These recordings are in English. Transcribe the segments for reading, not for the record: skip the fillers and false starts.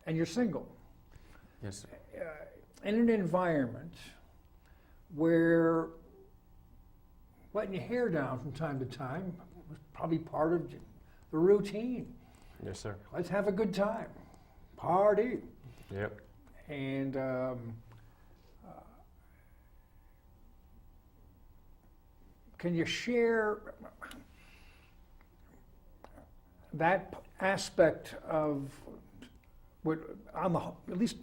and you're single. Yes, sir. In an environment where letting your hair down from time to time was probably part of the routine. Yes, sir. Let's have a good time, party. Yep. And can you share that aspect of what, at least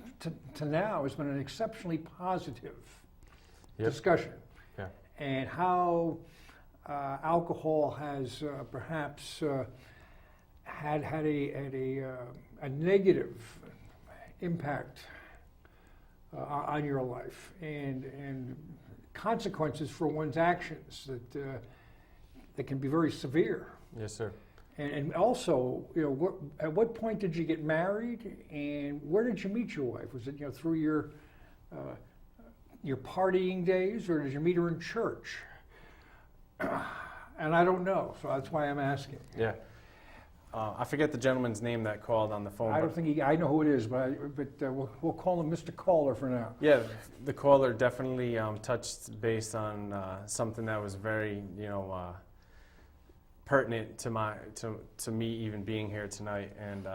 to now, has been an exceptionally positive discussion, and how alcohol has perhaps had a negative impact on your life, and consequences for one's actions that can be very severe. Yes, sir. And also, at what point did you get married, and where did you meet your wife? Was it through your partying days, or did you meet her in church? And I don't know, so that's why I'm asking. Yeah. I forget the gentleman's name that called on the phone. I don't think I know who it is, but we'll call him Mr. Caller for now. Yeah, the caller definitely touched base on something that was very, pertinent to me even being here tonight. And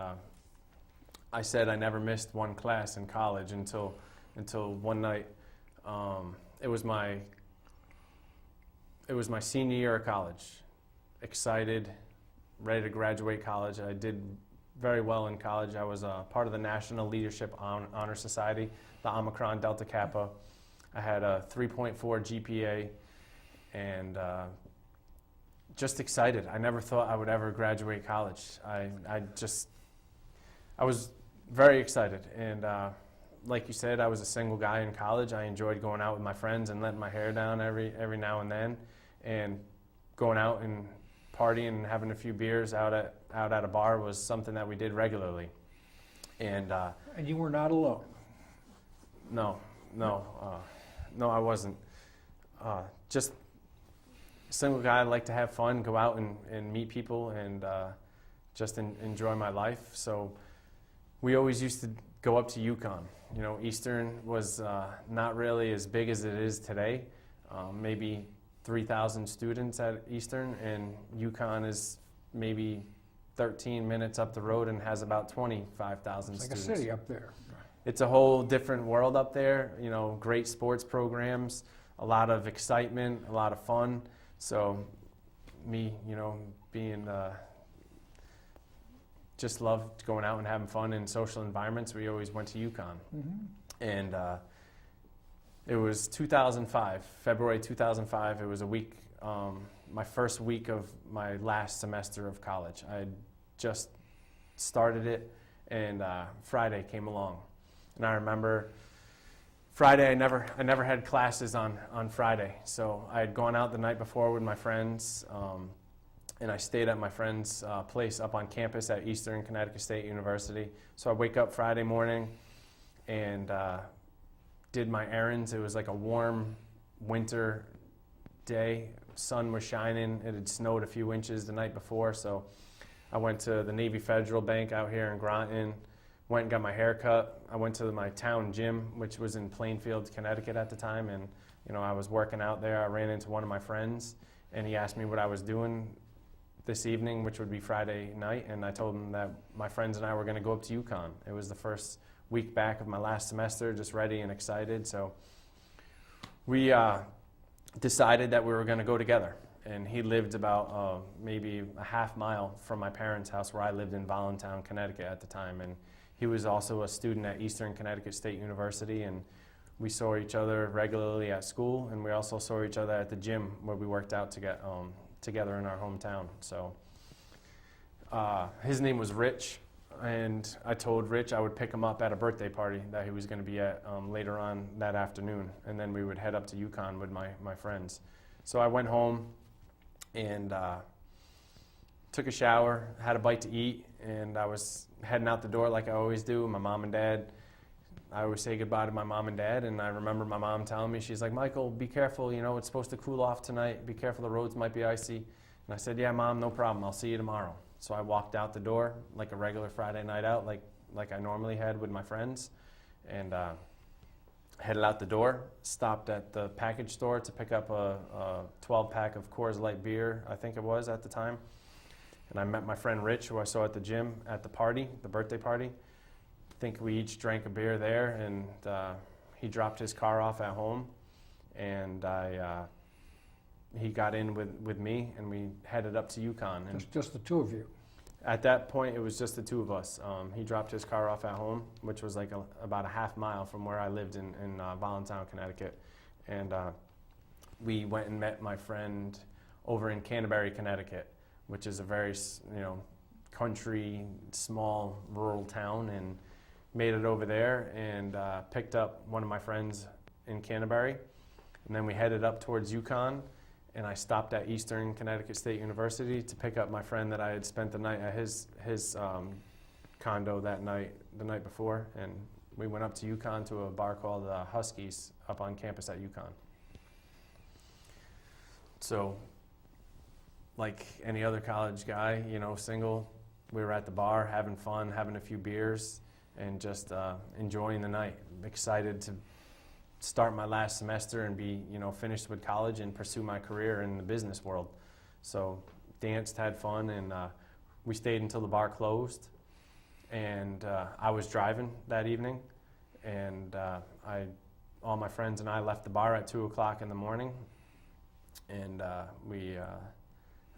I said I never missed one class in college until one night. It was my senior year of college. Excited, ready to graduate college. I did very well in college. I was part of the National Leadership Honor Society, the Omicron Delta Kappa. I had a 3.4 GPA, and just excited. I never thought I would ever graduate college. I was very excited, and like you said, I was a single guy in college. I enjoyed going out with my friends and letting my hair down every now and then, and going out and partying and having a few beers out at a bar was something that we did regularly. And you were not alone. No, I wasn't. Just a single guy. I like to have fun, go out and meet people, and just enjoy my life. So we always used to go up to Yukon. Eastern was not really as big as it is today. Maybe 3,000 students at Eastern, and Yukon is maybe 13 minutes up the road and has about 25,000 students. It's like a city up there. It's a whole different world up there. Great sports programs, a lot of excitement, a lot of fun. So me, being just loved going out and having fun in social environments. We always went to Yukon. Mm-hmm. And it was 2005, February 2005. It was a week, my first week of my last semester of college. I had just started it, and Friday came along. And I remember Friday, I never had classes on Friday. So I had gone out the night before with my friends, and I stayed at my friend's place up on campus at Eastern Connecticut State University. So I wake up Friday morning and did my errands. It was like a warm winter day. Sun was shining. It had snowed a few inches the night before, so I went to the Navy Federal Bank out here in Groton, went and got my hair cut. I went to my town gym, which was in Plainfield, Connecticut at the time, and I was working out there. I ran into one of my friends, and he asked me what I was doing this evening, which would be Friday night, and I told him that my friends and I were going to go up to Yukon. It was the first week back of my last semester, just ready and excited. So we decided that we were going to go together. And he lived about maybe a half mile from my parents' house, where I lived in Voluntown, Connecticut at the time. And he was also a student at Eastern Connecticut State University, and we saw each other regularly at school, and we also saw each other at the gym where we worked out together in our hometown. So his name was Rich. And I told Rich I would pick him up at a birthday party that he was going to be at later on that afternoon. And then we would head up to Yukon with my friends. So I went home and took a shower, had a bite to eat, and I was heading out the door like I always do. My mom and dad, I always say goodbye to my mom and dad. And I remember my mom telling me, she's like, "Michael, be careful. It's supposed to cool off tonight. Be careful, the roads might be icy." And I said, "Yeah, Mom, no problem. I'll see you tomorrow." So I walked out the door like a regular Friday night out, like like I normally had with my friends, and headed out the door, stopped at the package store to pick up a 12-pack of Coors Light beer, I think it was at the time. And I met my friend Rich, who I saw at the gym at the party, the birthday party. I think we each drank a beer there, and he dropped his car off at home, and he got in with me, and we headed up to Yukon. And Just the two of you. at that point, it was just the two of us. He dropped his car off at home, which was like about a half mile from where I lived in Voluntown, Connecticut. And we went and met my friend over in Canterbury, Connecticut, which is a very, country, small, rural town, and made it over there and picked up one of my friends in Canterbury. And then we headed up towards Yukon, and I stopped at Eastern Connecticut State University to pick up my friend that I had spent the night at his condo the night before, and we went up to Yukon to a bar called Huskies up on campus at Yukon. So, like any other college guy, single, we were at the bar having fun, having a few beers, and just enjoying the night. Excited to start my last semester and be, finished with college and pursue my career in the business world. So danced, had fun, and we stayed until the bar closed. And I was driving that evening, and all my friends and I left the bar at 2 o'clock in the morning, and we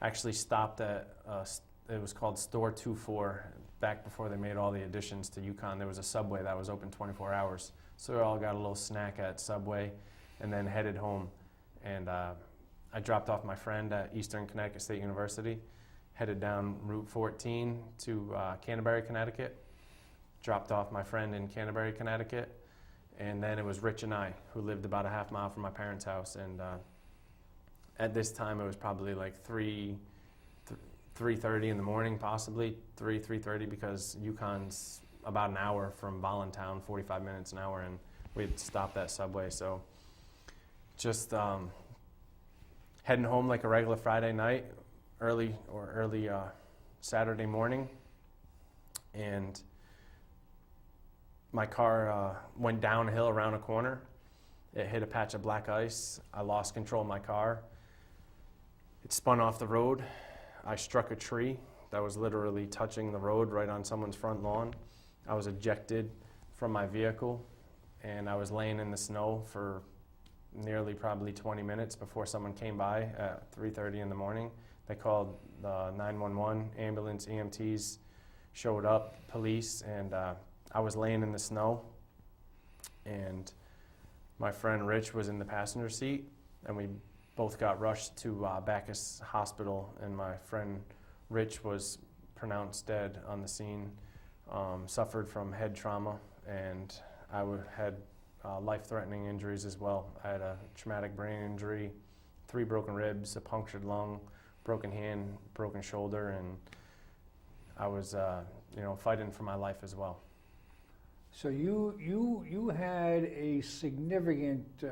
actually stopped at, it was called Store 24, back before they made all the additions to Yukon. There was a Subway that was open 24 hours. So we all got a little snack at Subway and then headed home. And I dropped off my friend at Eastern Connecticut State University, headed down Route 14 to Canterbury, Connecticut, dropped off my friend in Canterbury, Connecticut, and then it was Rich and I, who lived about a half mile from my parents' house. And at this time, it was probably like 3:30 in the morning, possibly 3:30, because Yukon's about an hour from Voluntown, 45 minutes an hour, and we'd stopped at Subway. So just heading home like a regular Friday night, early Saturday morning, and my car went downhill around a corner. It hit a patch of black ice. I lost control of my car. It spun off the road. I struck a tree that was literally touching the road right on someone's front lawn. I was ejected from my vehicle, and I was laying in the snow for nearly probably 20 minutes before someone came by at 3:30 in the morning. They called the 911, ambulance, EMTs showed up, police, and I was laying in the snow, and my friend Rich was in the passenger seat, and we both got rushed to Bacchus Hospital, and my friend Rich was pronounced dead on the scene. Suffered from head trauma, and I had life-threatening injuries as well. I had a traumatic brain injury, 3 broken ribs, a punctured lung, broken hand, broken shoulder, and I was, fighting for my life as well. So you had a significant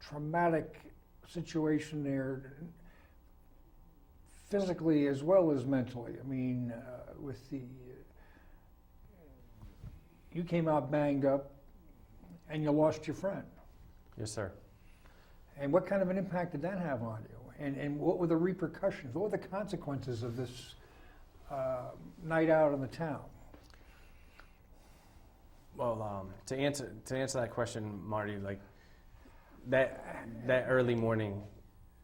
traumatic situation there, physically as well as mentally. I mean, you came out banged up, and you lost your friend. Yes, sir. And what kind of an impact did that have on you? And what were the repercussions? What were the consequences of this night out in the town? Well, to answer that question, Marty, like that early morning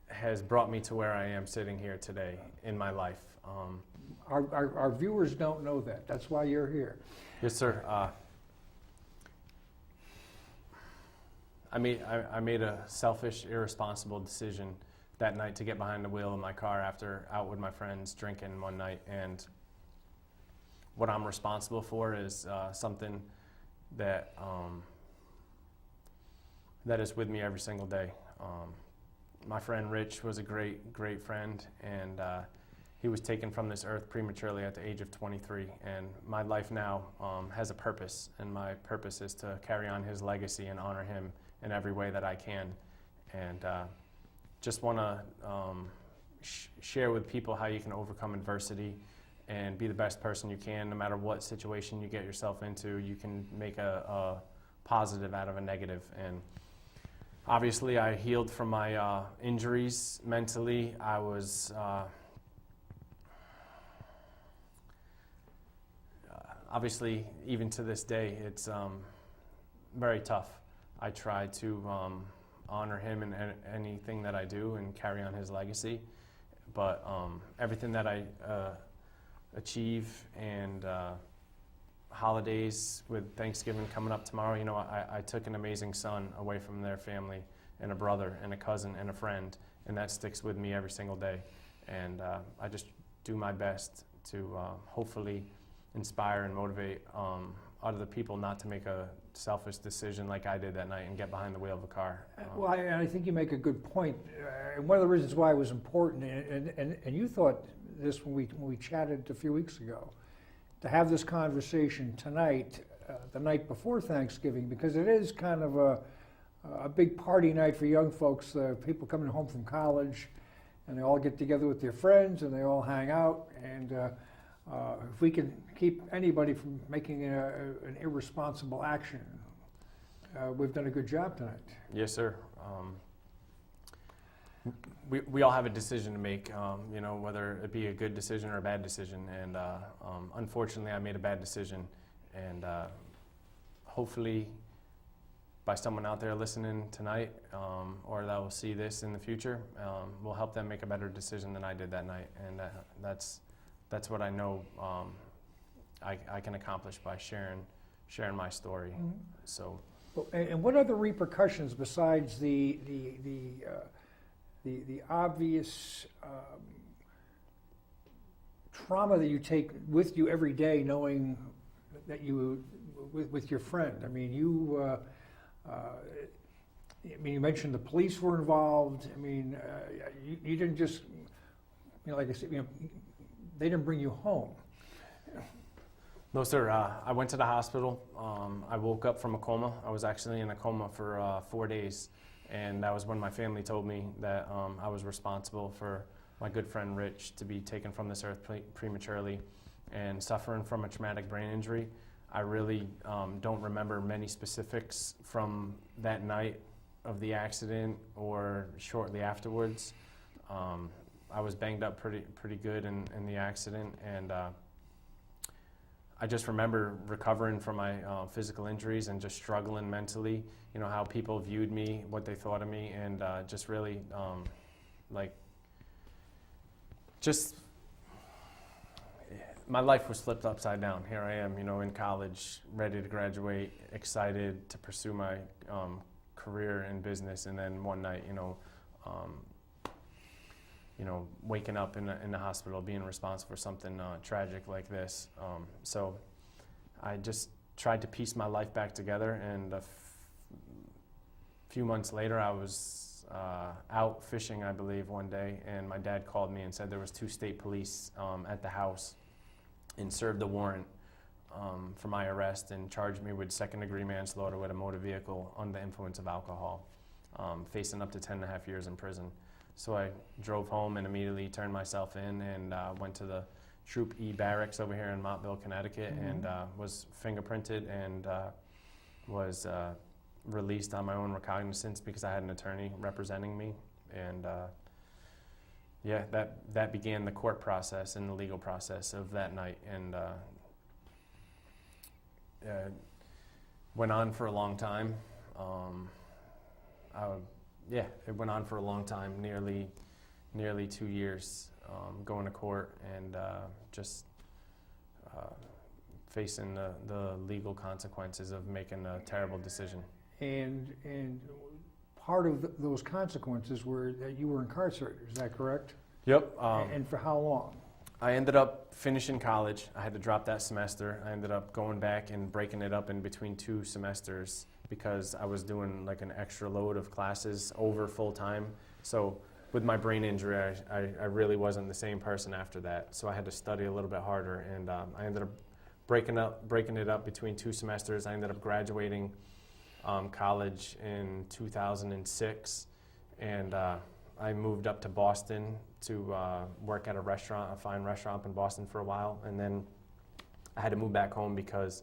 has brought me to where I am sitting here today in my life. Our viewers don't know that. That's why you're here. Yes, sir. I made a selfish, irresponsible decision that night to get behind the wheel of my car after out with my friends drinking one night. And what I'm responsible for is something that is with me every single day. My friend Rich was a great friend, and he was taken from this earth prematurely at the age of 23. And my life now has a purpose, and my purpose is to carry on his legacy and honor him in every way that I can. And just want to share with people how you can overcome adversity and be the best person you can. No matter what situation you get yourself into, you can make a positive out of a negative. And obviously, I healed from my injuries mentally. I was obviously, even to this day, it's very tough. I try to honor him in anything that I do and carry on his legacy. But everything that I achieve, and holidays with Thanksgiving coming up tomorrow, you know, I took an amazing son away from their family, and a brother and a cousin and a friend, and that sticks with me every single day. And I just do my best to hopefully inspire and motivate other people not to make a selfish decision like I did that night and get behind the wheel of a car. Well, I think you make a good point. And one of the reasons why it was important, and you thought this when we chatted a few weeks ago, to have this conversation tonight, the night before Thanksgiving, because it is kind of a big party night for young folks, people coming home from college, and they all get together with their friends and they all hang out. And if we can keep anybody from making an irresponsible action, we've done a good job tonight. Yes, sir. We all have a decision to make, you know, whether it be a good decision or a bad decision. And unfortunately, I made a bad decision. And hopefully, by someone out there listening tonight, or that will see this in the future, will help them make a better decision than I did that night. And that's what I know I can accomplish by sharing my story. Mm-hmm. So. And what other repercussions besides the obvious trauma that you take with you every day, knowing that you with your friend? I mean, you mentioned the police were involved. I mean, you didn't just, you know, like I said, you know, they didn't bring you home. No, sir. I went to the hospital. I woke up from a coma. I was actually in a coma for 4 days. And that was when my family told me that I was responsible for my good friend Rich to be taken from this earth prematurely and suffering from a traumatic brain injury. I really don't remember many specifics from that night of the accident or shortly afterwards. I was banged up pretty good in the accident, and I just remember recovering from my physical injuries and just struggling mentally, you know, how people viewed me, what they thought of me, and just really, my life was flipped upside down. Here I am, you know, in college, ready to graduate, excited to pursue my career in business, and then one night, waking up in the hospital, being responsible for something tragic like this. So I just tried to piece my life back together, and a few months later, I was out fishing, I believe, one day, and my dad called me and said there was 2 state police at the house and served a warrant for my arrest and charged me with second-degree manslaughter with a motor vehicle under the influence of alcohol, facing up to 10.5 years in prison. So I drove home and immediately turned myself in and went to the Troop E barracks over here in Montville, Connecticut, mm-hmm. and was fingerprinted and was released on my own recognizance because I had an attorney representing me. And that began the court process and the legal process of that night. And went on for a long time. It went on for a long time, nearly 2 years, going to court and just facing the legal consequences of making a terrible decision. And part of those consequences were that you were incarcerated, is that correct? Yep. And for how long? I ended up finishing college. I had to drop that semester. I ended up going back and breaking it up in between 2 semesters because I was doing like an extra load of classes over full time. So with my brain injury, I really wasn't the same person after that. So I had to study a little bit harder, and I ended up breaking it up between 2 semesters. I ended up graduating college in 2006, and I moved up to Boston to work at a fine restaurant up in Boston for a while, and then I had to move back home because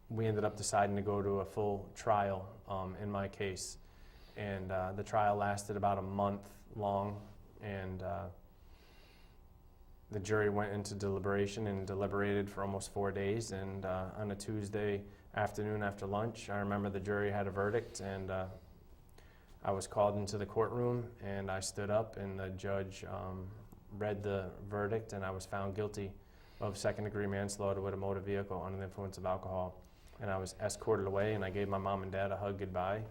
we ended up deciding to go to a full trial in my case. And the trial lasted about a month long, and the jury went into deliberation and deliberated for almost 4 days. And on a Tuesday afternoon after lunch, I remember the jury had a verdict, and I was called into the courtroom, and I stood up, and the judge read the verdict, and I was found guilty of second-degree manslaughter with a motor vehicle under the influence of alcohol. And I was escorted away, and I gave my mom and dad a hug goodbye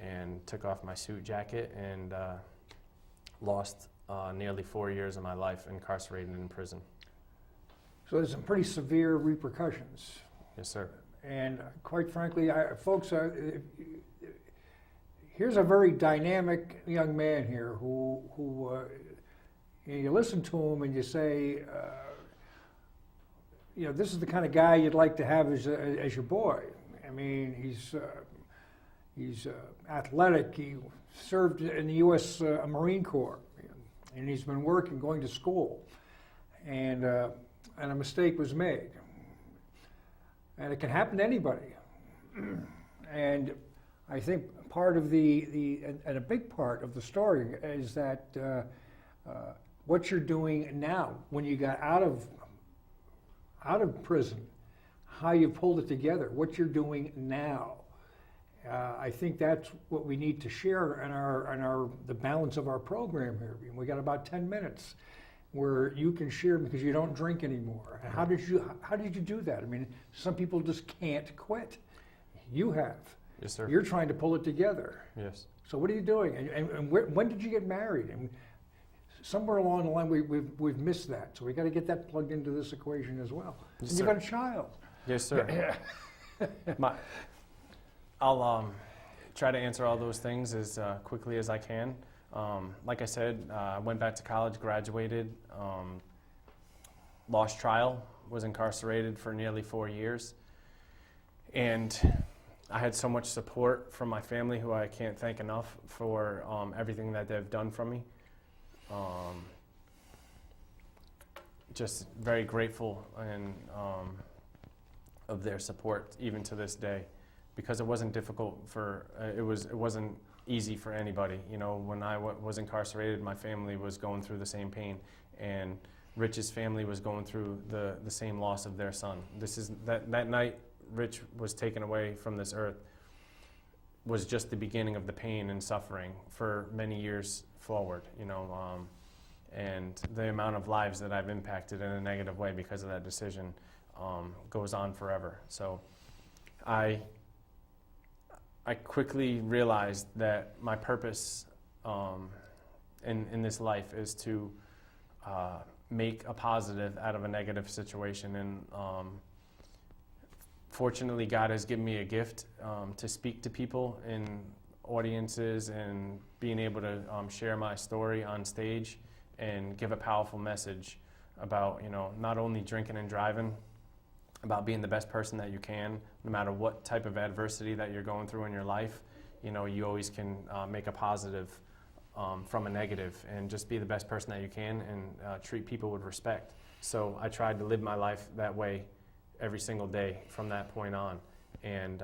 and took off my suit jacket and lost nearly 4 years of my life incarcerated in prison. So there's some pretty severe repercussions. Yes, sir. And quite frankly, folks, here's a very dynamic young man here who you listen to him and you say, this is the kind of guy you'd like to have as your boy. I mean, he's athletic. He served in the U.S. Marine Corps, and he's been going to school, and a mistake was made, and it can happen to anybody. And I think part of and a big part of the story is that what you're doing now, when you got out of prison, how you pulled it together, what you're doing now. I think that's what we need to share in the balance of our program here. We got about 10 minutes where you can share because you don't drink anymore. And how did you do that? I mean, some people just can't quit. You have. Yes, sir. You're trying to pull it together. Yes. So what are you doing? And when did you get married? And somewhere along the line we've missed that. So we got to get that plugged into this equation as well. Yes, and you've got a child. Yes, sir. I'll try to answer all those things as quickly as I can. Like I said, I went back to college, graduated, lost trial, was incarcerated for nearly 4 years. And I had so much support from my family, who I can't thank enough for everything that they've done for me. Just very grateful and of their support even to this day, because it wasn't difficult it wasn't easy for anybody. When I was incarcerated, my family was going through the same pain, and Rich's family was going through the same loss of their son. That night Rich was taken away from this earth was just the beginning of the pain and suffering for many years forward, and the amount of lives that I've impacted in a negative way because of that decision goes on forever. So I quickly realized that my purpose in this life is to make a positive out of a negative situation. And fortunately, God has given me a gift to speak to people in audiences and being able to share my story on stage and give a powerful message about, not only drinking and driving, about being the best person that you can, no matter what type of adversity that you're going through in your life. You always can make a positive from a negative, and just be the best person that you can, and treat people with respect. So I tried to live my life that way every single day from that point on. And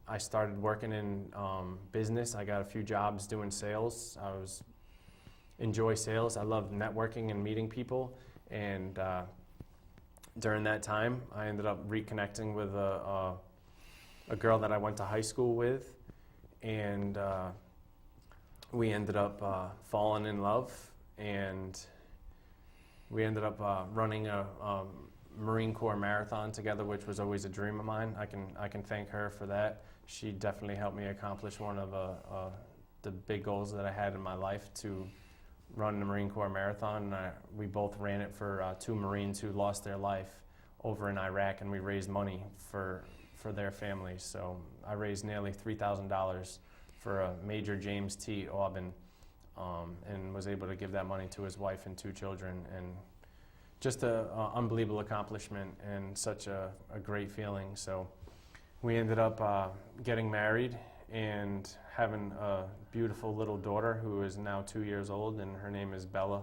I started working in business. I got a few jobs doing sales. Enjoy sales. I love networking and meeting people. And during that time, I ended up reconnecting with a girl that I went to high school with, and we ended up falling in love, and we ended up running a Marine Corps marathon together, which was always a dream of mine. I can thank her for that. She definitely helped me accomplish one of the big goals that I had in my life, to run the Marine Corps marathon. We both ran it for 2 Marines who lost their life over in Iraq, and we raised money for their families. So I raised nearly $3,000 for a Major James T. Aubin, and was able to give that money to his wife and 2 children. And just an unbelievable accomplishment and such a great feeling. So we ended up getting married, and having a beautiful little daughter who is now 2 years old, and her name is Bella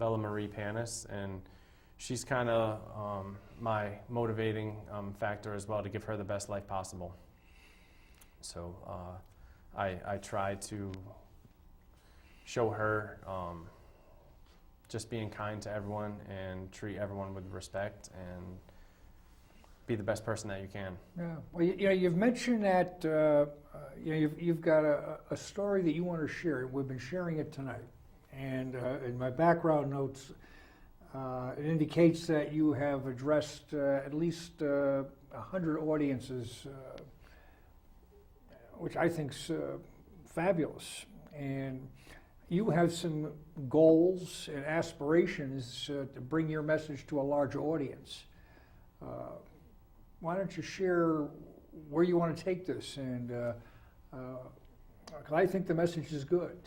Marie Panus, and she's kind of my motivating factor as well, to give her the best life possible. So I try to show her just being kind to everyone and treat everyone with respect and be the best person that you can. Yeah. Well, you've mentioned that you've got a story that you want to share. We've been sharing it tonight, and in my background notes, it indicates that you have addressed at least 100 audiences, which I think's fabulous. And you have some goals and aspirations to bring your message to a larger audience. Why don't you share where you want to take this? And 'cause I think the message is good,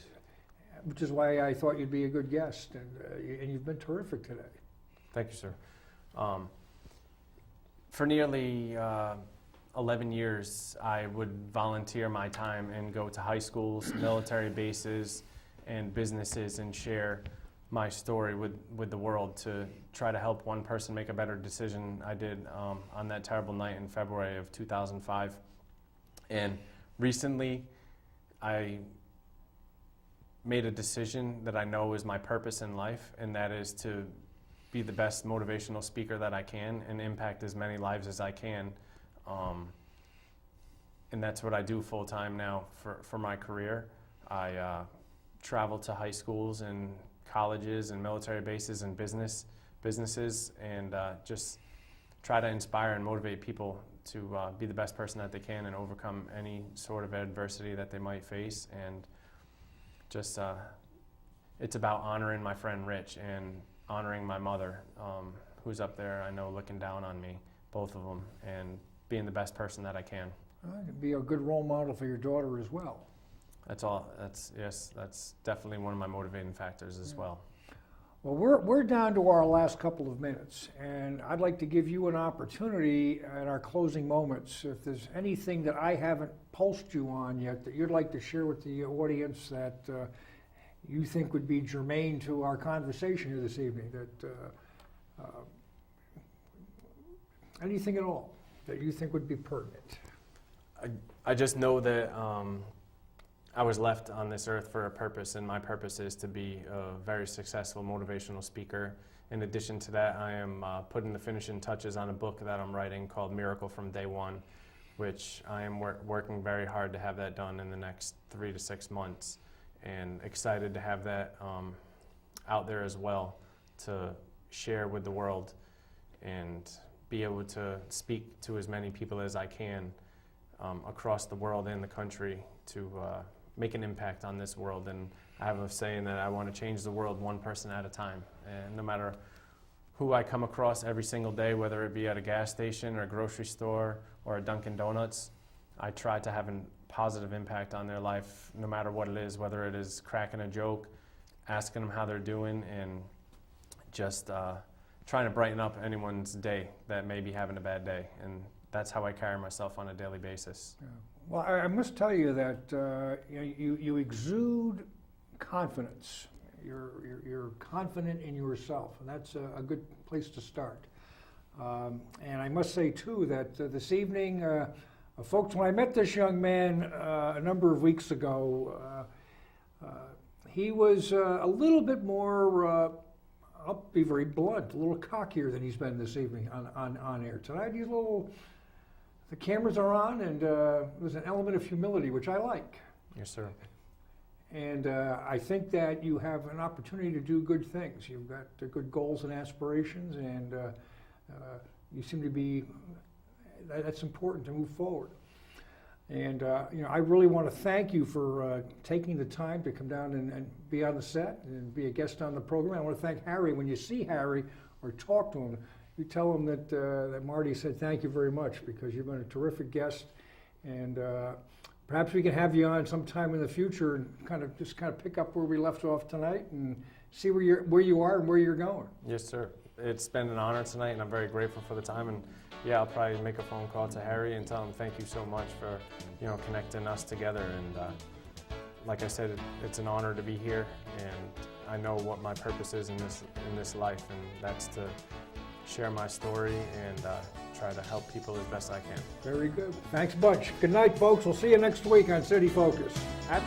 which is why I thought you'd be a good guest, and you've been terrific today. Thank you, sir. For nearly 11 years, I would volunteer my time and go to high schools, military bases, and businesses and share my story with the world to try to help one person make a better decision. I did on that terrible night in February of 2005. And recently, I made a decision that I know is my purpose in life, and that is to be the best motivational speaker that I can and impact as many lives as I can. And that's what I do full time now for my career. I travel to high schools and colleges and military bases and businesses and just try to inspire and motivate people to be the best person that they can and overcome any sort of adversity that they might face. And just it's about honoring my friend Rich and honoring my mother, who's up there, I know, looking down on me, both of them, and being the best person that I can. Be a good role model for your daughter as well. That's all. That's definitely one of my motivating factors as well. Well, we're down to our last couple of minutes, and I'd like to give you an opportunity in our closing moments. If there's anything that I haven't pulsed you on yet that you'd like to share with the audience that you think would be germane to our conversation here this evening, that anything at all that you think would be pertinent. I just know that I was left on this earth for a purpose, and my purpose is to be a very successful motivational speaker. In addition to that, I am putting the finishing touches on a book that I'm writing called Miracle from Day One, which I am working very hard to have that done in the next 3 to 6 months, and excited to have that out there as well to share with the world and be able to speak to as many people as I can across the world and the country to make an impact on this world. And I have a saying that I want to change the world one person at a time. And no matter who I come across every single day, whether it be at a gas station or a grocery store or a Dunkin' Donuts, I try to have a positive impact on their life, no matter what it is, whether it is cracking a joke, asking them how they're doing, and just trying to brighten up anyone's day that may be having a bad day. And that's how I carry myself on a daily basis. Yeah. Well, I must tell you that you exude confidence. You're confident in yourself, and that's a good place to start. And I must say, too, that this evening, folks, when I met this young man a number of weeks ago, he was a little bit more, I'll be very blunt, a little cockier than he's been this evening on air. Tonight, he's a little... The cameras are on, and there's an element of humility, which I like. Yes, sir. And I think that you have an opportunity to do good things. You've got good goals and aspirations, and you seem to be, that's important to move forward. And I really want to thank you for taking the time to come down and be on the set and be a guest on the program. I want to thank Harry. When you see Harry or talk to him, you tell him that Marty said thank you very much, because you've been a terrific guest, and perhaps we can have you on sometime in the future and kind of pick up where we left off tonight and see where you are and where you're going. Yes, sir. It's been an honor tonight, and I'm very grateful for the time, and yeah, I'll probably make a phone call to Harry and tell him thank you so much for, connecting us together. And like I said, it's an honor to be here, and I know what my purpose is in this life, and that's to share my story and try to help people as best I can. Very good. Thanks a bunch. Good night, folks. We'll see you next week on City Focus. Happy